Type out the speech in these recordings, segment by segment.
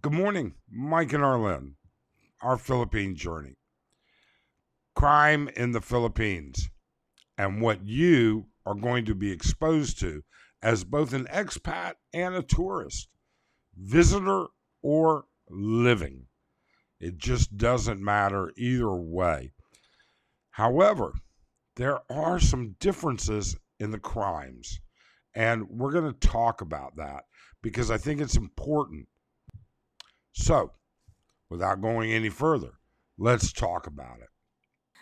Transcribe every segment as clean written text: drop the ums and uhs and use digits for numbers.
Good morning, Mike and Arlen, our Philippine journey. Crime in the Philippines and what you are going to be exposed to as both an expat and a tourist, visitor or living. It just doesn't matter either way. However, there are some differences in the crimes, and we're going to talk about that because I think it's important. So, without going any further, let's talk about it.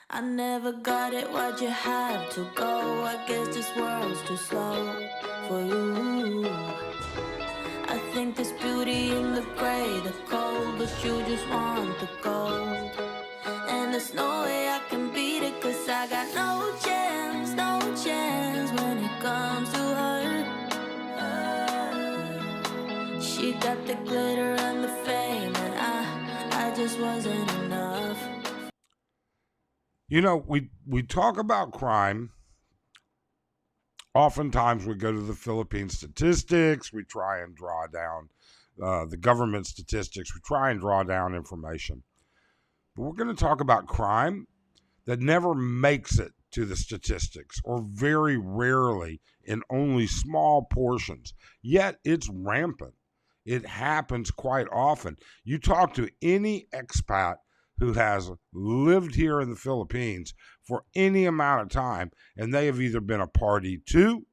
I never got it, why'd you have to go? I guess this world's too slow for you. I think there's beauty in the gray, the cold, but you just want the gold. And there's no way I can beat it, cause I got no chance, no chance when it comes to her. She got the glitter and the fame, and I just wasn't enough. You know, we talk about crime. Oftentimes we go to the Philippine statistics. We try and draw down the government statistics. We try and draw down information. But we're going to talk about crime that never makes it to the statistics, or very rarely in only small portions. Yet it's rampant. It happens quite often. You talk to any expat who has lived here in the Philippines for any amount of time, and they have either been a party to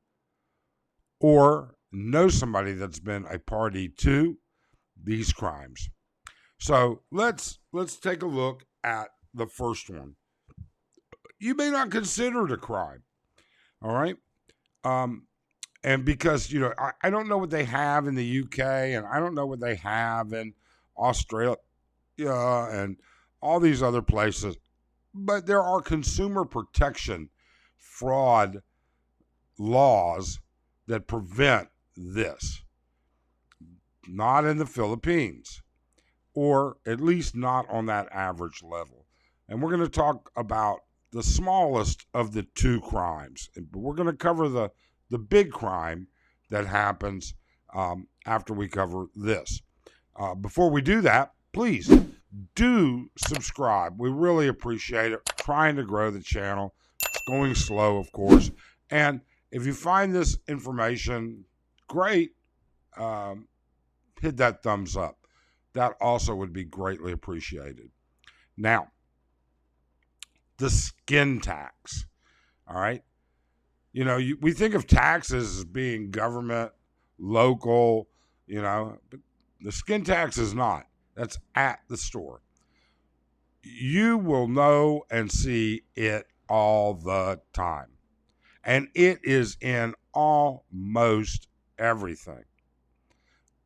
or know somebody that's been a party to these crimes. So let's take a look at the first one. You may not consider it a crime, all right? And because, I don't know what they have in the UK, and I don't know what they have in Australia and all these other places, but there are consumer protection fraud laws that prevent this. Not in the Philippines, or at least not on that average level. And we're going to talk about the smallest of the two crimes. But we're going to cover the big crime that happens after we cover this. Before we do that, please do subscribe. We really appreciate it. We're trying to grow the channel. It's going slow, of course. And if you find this information great, hit that thumbs up. That also would be greatly appreciated. Now, the skin tax. All right. We think of taxes as being government, local, but the skin tax is not. That's at the store. You will know and see it all the time. And it is in almost everything.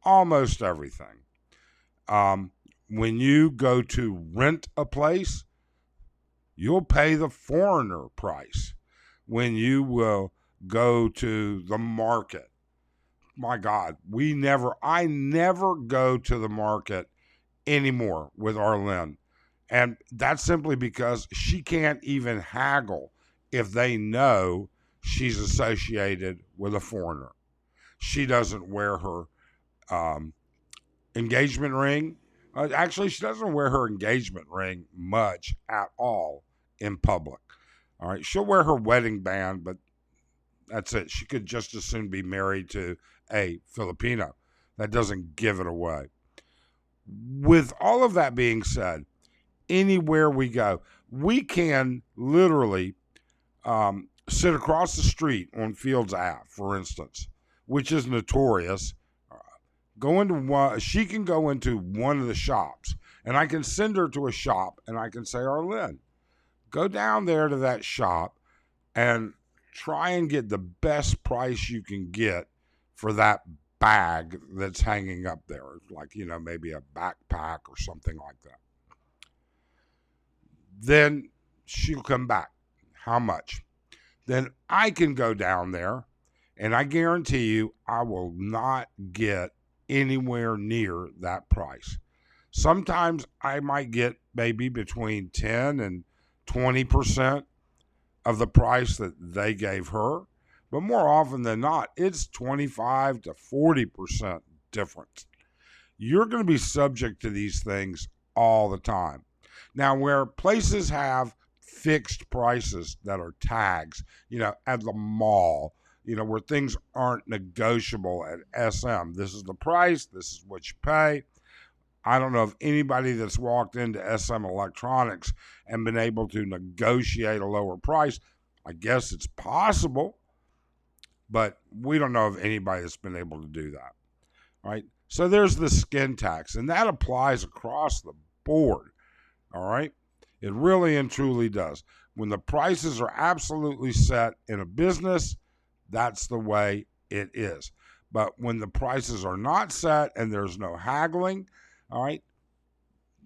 Almost everything. When you go to rent a place, you'll pay the foreigner price. When you will go to the market, my God, I never go to the market anymore with Arlen. And that's simply because she can't even haggle if they know she's associated with a foreigner. She doesn't wear her engagement ring. Actually, she doesn't wear her engagement ring much at all in public. All right. She'll wear her wedding band, but that's it. She could just as soon be married to a Filipino. That doesn't give it away. With all of that being said, anywhere we go, we can literally sit across the street on Fields Ave, for instance, which is notorious. She can go into one of the shops, and I can send her to a shop, and I can say, Arlen, go down there to that shop and try and get the best price you can get for that bag that's hanging up there, like, maybe a backpack or something like that. Then she'll come back. How much? Then I can go down there, and I guarantee you I will not get anywhere near that price. Sometimes I might get maybe between 10 and 20% of the price that they gave her. But more often than not, it's 25 to 40% difference. you're going to be subject to these things all the time. Now, where places have fixed prices that are tags, at the mall, where things aren't negotiable at SM. This is the price, this is what you pay. I don't know of anybody that's walked into SM Electronics and been able to negotiate a lower price. I guess it's possible, but we don't know of anybody that's been able to do that. All right. So there's the skin tax, and that applies across the board. All right. It really and truly does. When the prices are absolutely set in a business, that's the way it is. But when the prices are not set and there's no haggling, all right,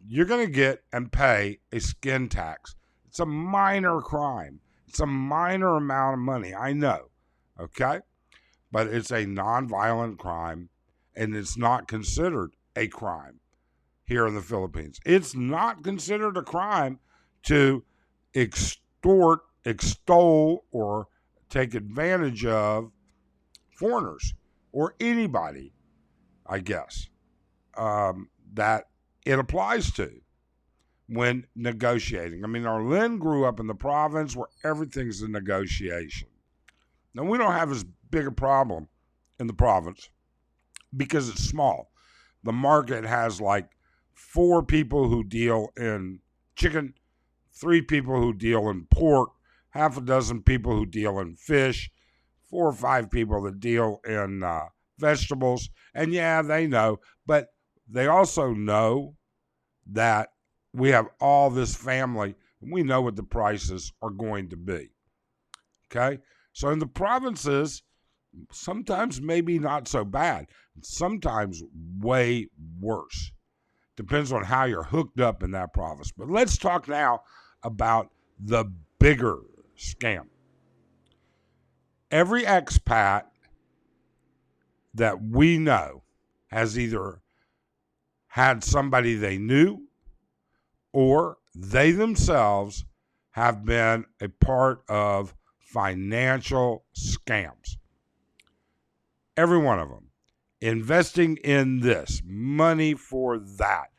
you're going to get and pay a skin tax. It's a minor crime. It's a minor amount of money, I know, okay? But it's a nonviolent crime, and it's not considered a crime here in the Philippines. It's not considered a crime to extort, extol, or take advantage of foreigners or anybody, I guess, that it applies to when negotiating. I mean, Arlen grew up in the province where everything's a negotiation. Now, we don't have as big a problem in the province because it's small. The market has like 4 people who deal in chicken, 3 people who deal in pork, half a dozen people who deal in fish, 4 or 5 people that deal in vegetables. And yeah, they know, but they also know that we have all this family, and we know what the prices are going to be. Okay? So in the provinces, sometimes maybe not so bad, sometimes way worse. Depends on how you're hooked up in that province. But let's talk now about the bigger scam. Every expat that we know has either had somebody they knew or they themselves have been a part of financial scams. Every one of them. Investing in this, money for that,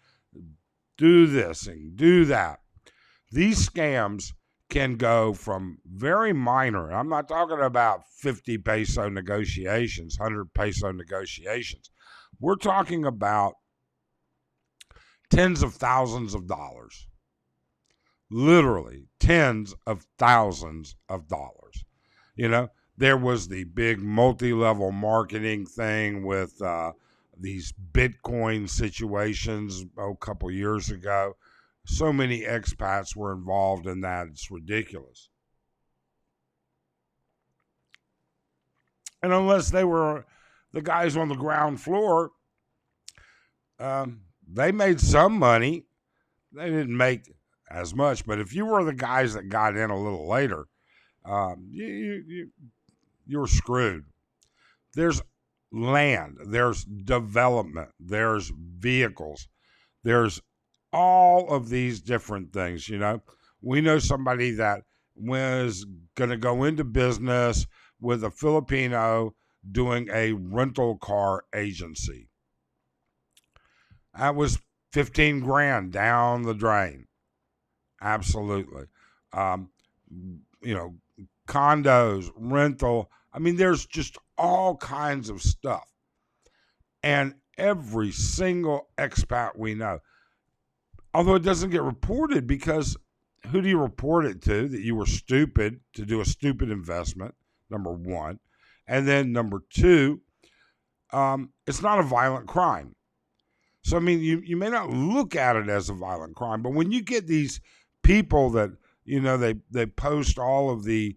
do this and do that. These scams can go from very minor. I'm not talking about 50 peso negotiations, 100 peso negotiations. We're talking about tens of thousands of dollars. Literally tens of thousands of dollars. There was the big multi-level marketing thing with these Bitcoin situations a couple years ago. So many expats were involved in that. It's ridiculous. And unless they were the guys on the ground floor, they made some money. They didn't make as much. But if you were the guys that got in a little later, you're screwed. There's land, there's development, there's vehicles, there's all of these different things. We know somebody that was going to go into business with a Filipino doing a rental car agency. That was 15 grand down the drain. Absolutely. Condos, rental. I mean, there's just all kinds of stuff. And every single expat we know, although it doesn't get reported, because who do you report it to? That you were stupid to do a stupid investment, number one. And then number two, it's not a violent crime. So, I mean, you may not look at it as a violent crime, but when you get these people that, they post all of the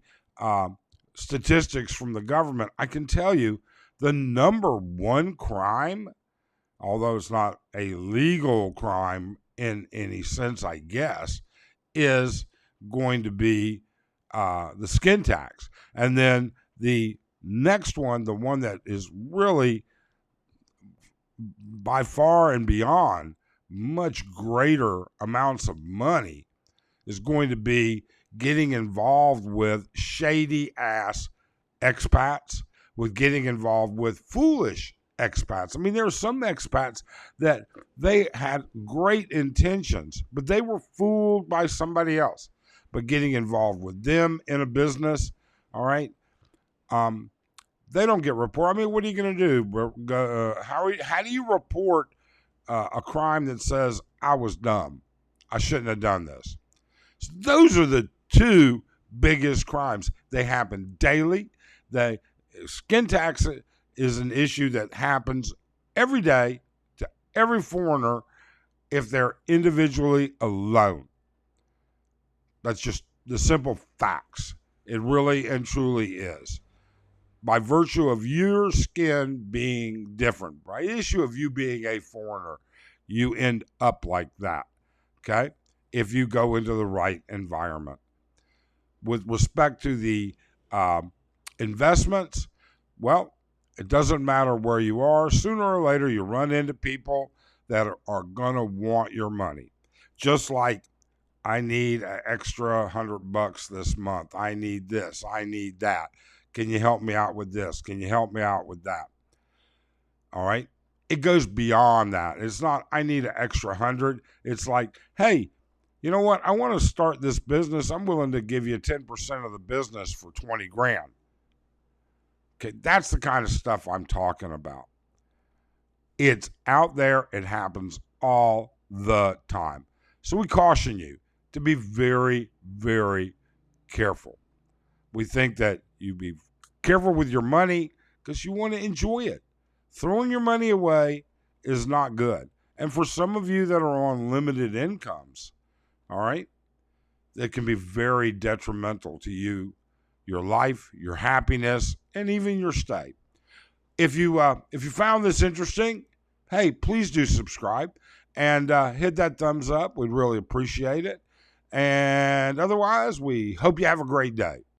statistics from the government, I can tell you the number one crime, although it's not a legal crime in any sense, I guess, is going to be the skin tax. And then the next one, the one that is really by far and beyond much greater amounts of money, is going to be getting involved with shady ass expats, with getting involved with foolish expats. I mean, there are some expats that they had great intentions, but they were fooled by somebody else. But getting involved with them in a business, all right, they don't get report. I mean, what are you going to do? How do you report a crime that says I was dumb? I shouldn't have done this. So those are the two biggest crimes. They happen daily. Skin tax is an issue that happens every day to every foreigner if they're individually alone. That's just the simple facts. It really and truly is. By virtue of your skin being different, by issue of you being a foreigner, you end up like that, okay? If you go into the right environment. With respect to the investments, well, it doesn't matter where you are. Sooner or later, you run into people that are going to want your money. Just like, I need an extra $100 this month. I need this. I need that. Can you help me out with this? Can you help me out with that? All right. It goes beyond that. It's not, I need an extra 100. It's like, hey, you know what? I want to start this business. I'm willing to give you 10% of the business for 20 grand. Okay. That's the kind of stuff I'm talking about. It's out there. It happens all the time. So we caution you to be very, very careful. We think that you be careful with your money because you want to enjoy it. Throwing your money away is not good. And for some of you that are on limited incomes, all right, it can be very detrimental to you, your life, your happiness, and even your stay. If you found this interesting, hey, please do subscribe and hit that thumbs up. We'd really appreciate it. And otherwise, we hope you have a great day.